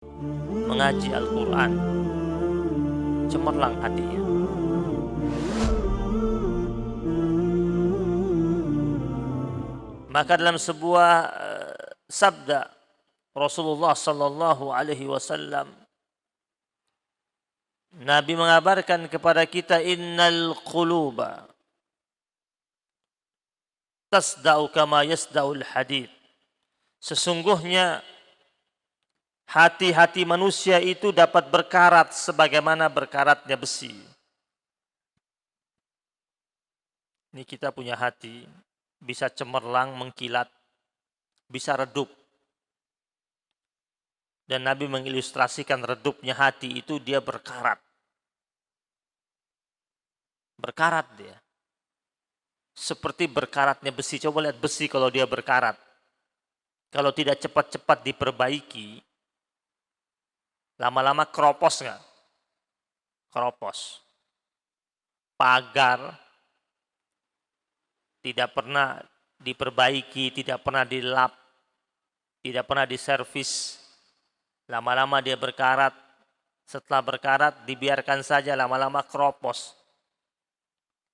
mengaji Al-Quran, cemerlang hatinya. Maka dalam sebuah sabda Rasulullah sallallahu alaihi wasallam, Nabi mengabarkan kepada kita, innal quluba tasda'u kama yasda'ul hadid. Sesungguhnya hati-hati manusia itu dapat berkarat sebagaimana berkaratnya besi. Ini kita punya hati, bisa cemerlang, mengkilat, bisa redup. Dan Nabi mengilustrasikan redupnya hati itu dia berkarat. Berkarat dia. Seperti berkaratnya besi. Coba lihat besi kalau dia berkarat. Kalau tidak cepat-cepat diperbaiki, lama-lama keropos nggak? Keropos. Pagar tidak pernah diperbaiki, tidak pernah dilap, tidak pernah diservis. Lama-lama dia berkarat. Setelah berkarat dibiarkan saja, lama-lama keropos.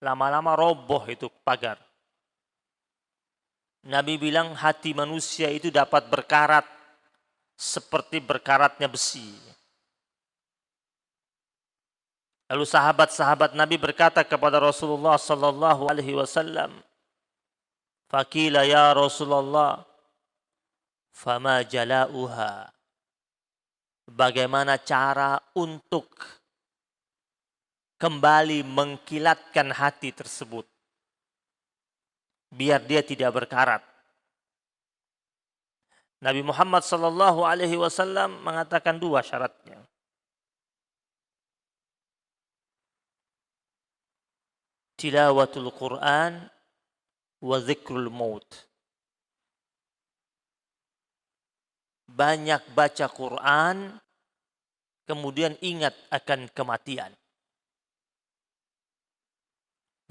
Lama-lama roboh itu pagar. Nabi bilang hati manusia itu dapat berkarat seperti berkaratnya besi. Lalu sahabat-sahabat Nabi berkata kepada Rasulullah sallallahu alaihi wasallam, "Faqila ya Rasulullah, fama jalauha?" Bagaimana cara untuk kembali mengkilatkan hati tersebut biar dia tidak berkarat? Nabi Muhammad sallallahu alaihi wasallam mengatakan dua syaratnya. Tilawatul Quran wa zikrul maut. Banyak baca Quran, kemudian ingat akan kematian.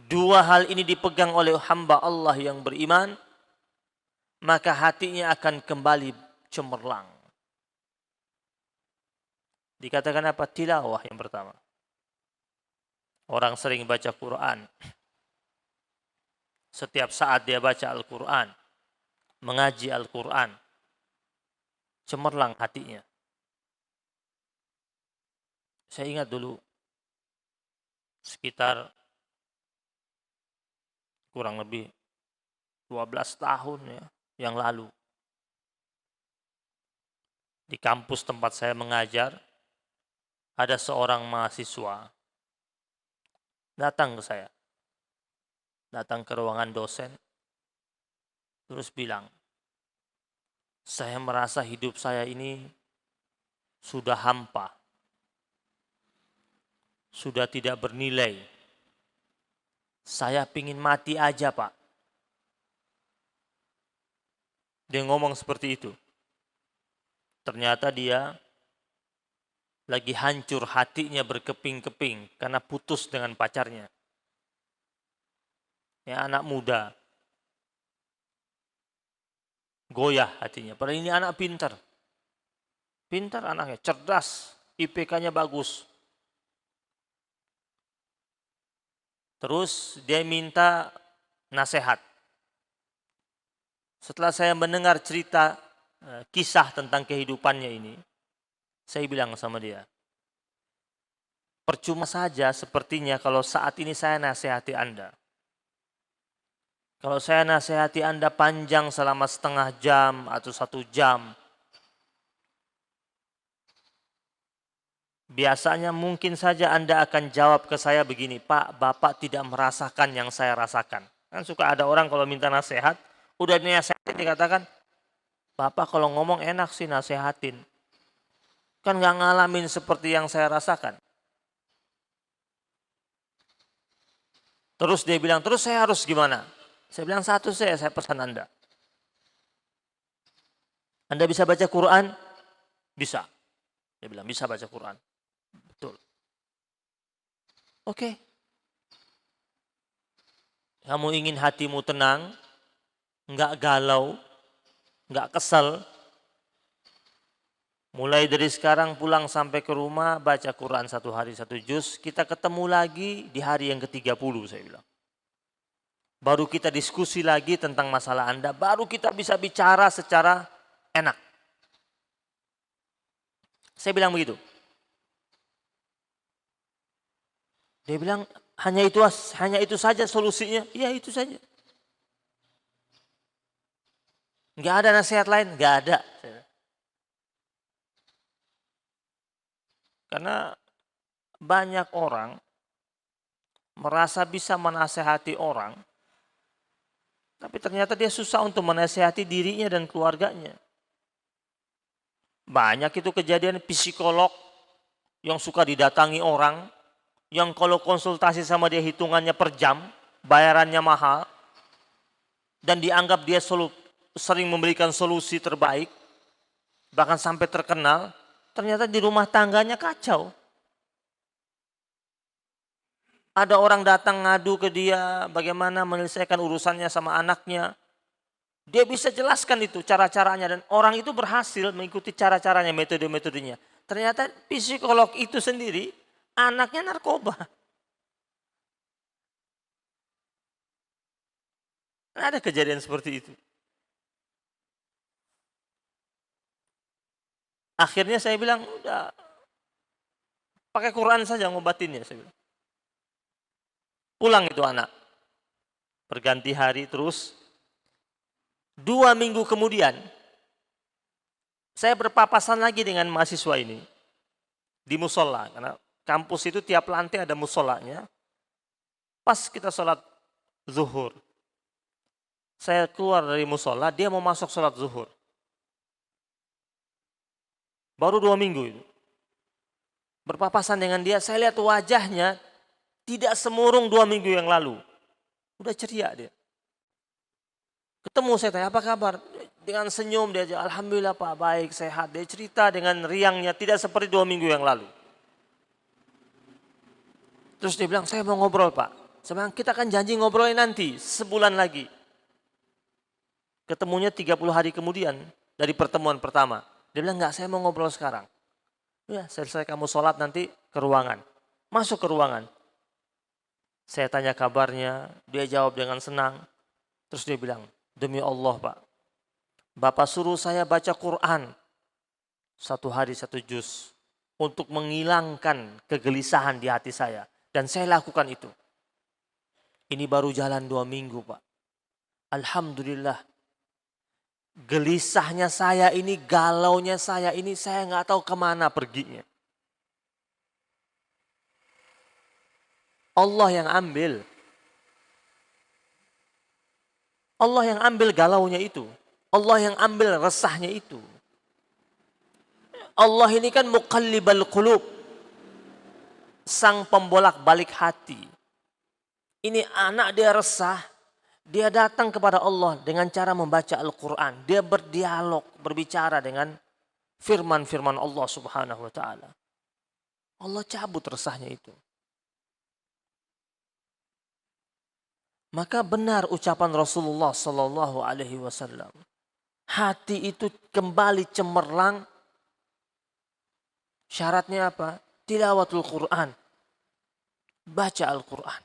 Dua hal ini dipegang oleh hamba Allah yang beriman, maka hatinya akan kembali cemerlang. Dikatakan apa? Tilawah yang pertama. Orang sering baca Quran. Setiap saat dia baca Al-Quran, mengaji Al-Quran, cemerlang hatinya. Saya ingat dulu, sekitar kurang lebih 12 tahun ya, yang lalu. Di kampus tempat saya mengajar, ada seorang mahasiswa datang ke saya. Datang ke ruangan dosen, terus bilang, saya merasa hidup saya ini sudah hampa. Sudah tidak bernilai. Saya pingin mati aja, Pak. Dia ngomong seperti itu. Ternyata dia lagi hancur, hatinya berkeping-keping karena putus dengan pacarnya. Ya, anak muda. Goyah hatinya. Padahal ini anak pintar. Pintar anaknya, cerdas. IPK-nya bagus. Terus dia minta nasihat. Setelah saya mendengar cerita kisah tentang kehidupannya ini, saya bilang sama dia, percuma saja sepertinya kalau saat ini saya nasihati Anda. Kalau saya nasihati Anda panjang selama setengah jam atau 1 jam, biasanya mungkin saja Anda akan jawab ke saya begini, Pak, Bapak tidak merasakan yang saya rasakan. Kan suka ada orang kalau minta nasihat, udah nasihatin dikatakan, Bapak kalau ngomong enak sih nasihatin. Kan gak ngalamin seperti yang saya rasakan. Terus dia bilang, terus saya harus gimana? Saya bilang satu saya pesan Anda. Anda bisa baca Quran? Bisa. Dia bilang, bisa baca Quran. Betul. Oke. Kamu ingin hatimu tenang, nggak galau, nggak kesal, Mulai dari sekarang pulang sampai ke rumah, baca Quran 1 hari 1 juz. Kita ketemu lagi di hari yang ke-30, saya bilang. Baru kita diskusi lagi tentang masalah Anda. Baru kita bisa bicara secara enak. Saya bilang begitu. Dia bilang, hanya itu saja solusinya. Iya, itu saja. Nggak ada nasihat lain? Nggak ada. Karena banyak orang merasa bisa menasehati orang, tapi ternyata dia susah untuk menasehati dirinya dan keluarganya. Banyak itu kejadian psikolog yang suka didatangi orang, yang kalau konsultasi sama dia hitungannya per jam, bayarannya mahal, dan dianggap dia sering memberikan solusi terbaik, bahkan sampai terkenal, ternyata di rumah tangganya kacau. Ada orang datang ngadu ke dia bagaimana menyelesaikan urusannya sama anaknya. Dia bisa jelaskan itu cara-caranya dan orang itu berhasil mengikuti cara-caranya, metode-metodenya. Ternyata psikolog itu sendiri anaknya narkoba. Ada kejadian seperti itu. Akhirnya saya bilang, udah pakai Quran saja ngobatinnya, saya bilang. Pulang itu anak. Berganti hari terus. 2 minggu kemudian, saya berpapasan lagi dengan mahasiswa ini. Di musola, karena kampus itu tiap lantai ada musolanya. Pas kita sholat zuhur. Saya keluar dari musola, dia mau masuk sholat zuhur. Baru 2 minggu itu. Berpapasan dengan dia, saya lihat wajahnya tidak semurung 2 minggu yang lalu. Udah ceria dia. Ketemu saya tanya, apa kabar? Dengan senyum dia aja, alhamdulillah Pak, baik, sehat. Dia cerita dengan riangnya, tidak seperti 2 minggu yang lalu. Terus dia bilang, saya mau ngobrol Pak. Saya bilang, kita kan janji ngobrolin nanti, sebulan lagi. Ketemunya 30 hari kemudian dari pertemuan pertama. Dia bilang, enggak, saya mau ngobrol sekarang. Ya, selesai kamu sholat nanti ke ruangan. Masuk ke ruangan. Saya tanya kabarnya, dia jawab dengan senang. Terus dia bilang, demi Allah Pak, Bapak suruh saya baca Quran 1 hari 1 juz untuk menghilangkan kegelisahan di hati saya. Dan saya lakukan itu. Ini baru jalan 2 minggu Pak. Alhamdulillah. Gelisahnya saya ini, galaunya saya ini, saya nggak tahu kemana perginya. Allah yang ambil. Allah yang ambil galaunya itu. Allah yang ambil resahnya itu. Allah ini kan muqallibal qulub. Sang pembolak-balik hati. Ini anak dia resah. Dia datang kepada Allah dengan cara membaca Al-Quran. Dia berdialog, berbicara dengan firman-firman Allah Subhanahu wa ta'ala. Allah cabut resahnya itu. Maka benar ucapan Rasulullah Sallallahu Alaihi Wasallam. Hati itu kembali cemerlang. Syaratnya apa? Tilawatul Quran. Baca Al-Quran.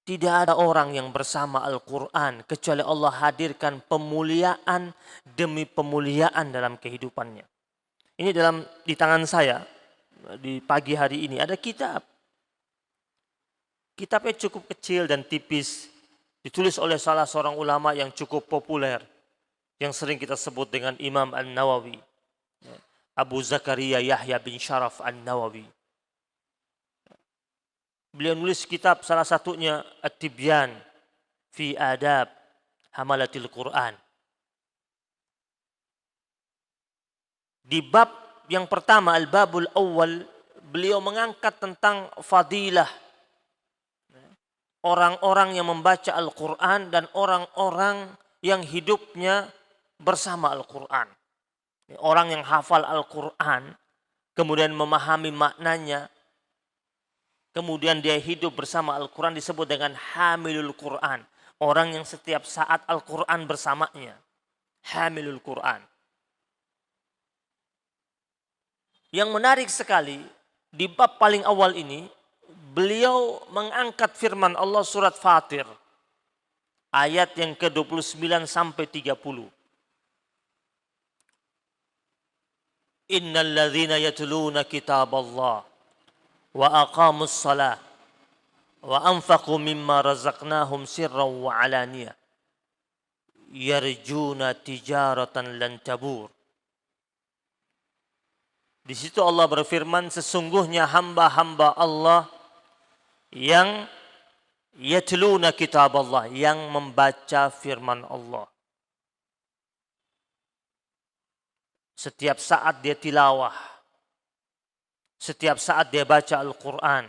Tidak ada orang yang bersama Al-Quran kecuali Allah hadirkan pemuliaan demi pemuliaan dalam kehidupannya. Ini di tangan saya di pagi hari ini ada kitab. Kitabnya cukup kecil dan tipis. Ditulis oleh salah seorang ulama yang cukup populer. Yang sering kita sebut dengan Imam An-Nawawi. Abu Zakaria Yahya bin Sharaf An-Nawawi. Beliau nulis kitab salah satunya At-Tibyan fi Adab Hamalatil Quran. Di bab yang pertama, Al-Babul Awwal, beliau mengangkat tentang fadilah orang-orang yang membaca Al-Quran dan orang-orang yang hidupnya bersama Al-Quran. Orang yang hafal Al-Quran, kemudian memahami maknanya, kemudian dia hidup bersama Al-Quran disebut dengan Hamilul Quran. Orang yang setiap saat Al-Quran bersamanya. hamilul Quran. Yang menarik sekali, di bab paling awal ini, beliau mengangkat firman Allah surat Fatir. Ayat yang ke-29 sampai 30. Innal ladzina yatluna kitaballah wa aqamus shalah wa anfaqu mimma razaqnahum sirran wa alaniyah yarjuna tijaratan lan tabur. Di situ Allah berfirman, sesungguhnya hamba-hamba Allah yang yatluna kitab Allah, yang membaca firman Allah. Setiap saat dia tilawah, setiap saat dia baca Al-Quran.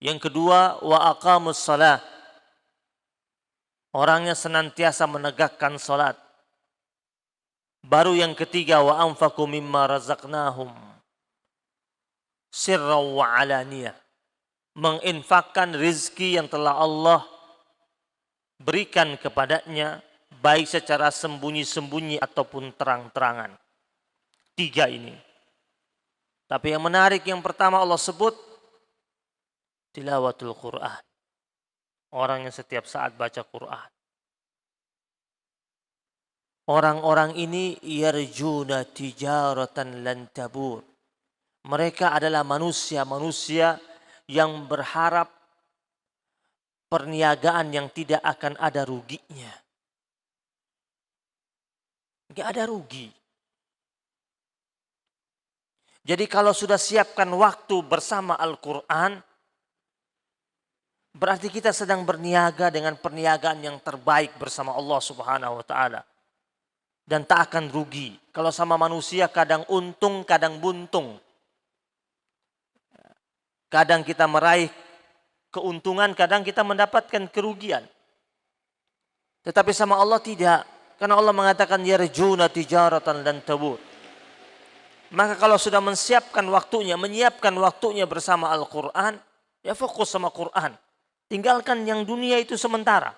Yang kedua, wa aqamus salah, orangnya senantiasa menegakkan salat. Baru yang ketiga, wa anfaqu mimma razaqnahum sirran wa alaniyah, menginfakkan rizki yang telah Allah berikan kepadanya, baik secara sembunyi-sembunyi ataupun terang-terangan. Tiga ini. Tapi yang menarik, yang pertama Allah sebut tilawatul Quran. Orang yang setiap saat baca Quran. Orang-orang ini yarjuna tijaratan lan tabur. Mereka adalah manusia-manusia yang berharap perniagaan yang tidak akan ada ruginya. Enggak ada rugi. Jadi kalau sudah siapkan waktu bersama Al-Quran, berarti kita sedang berniaga dengan perniagaan yang terbaik bersama Allah Subhanahu wa Ta'ala. Dan tak akan rugi. Kalau sama manusia kadang untung, kadang buntung. Kadang kita meraih keuntungan, kadang kita mendapatkan kerugian. Tetapi sama Allah tidak. Karena Allah mengatakan yarjuna tijaratan lan tabur. Maka kalau sudah menyiapkan waktunya bersama Al-Quran, ya fokus sama Quran. Tinggalkan yang dunia itu sementara.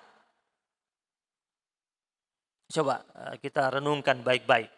Coba kita renungkan baik-baik.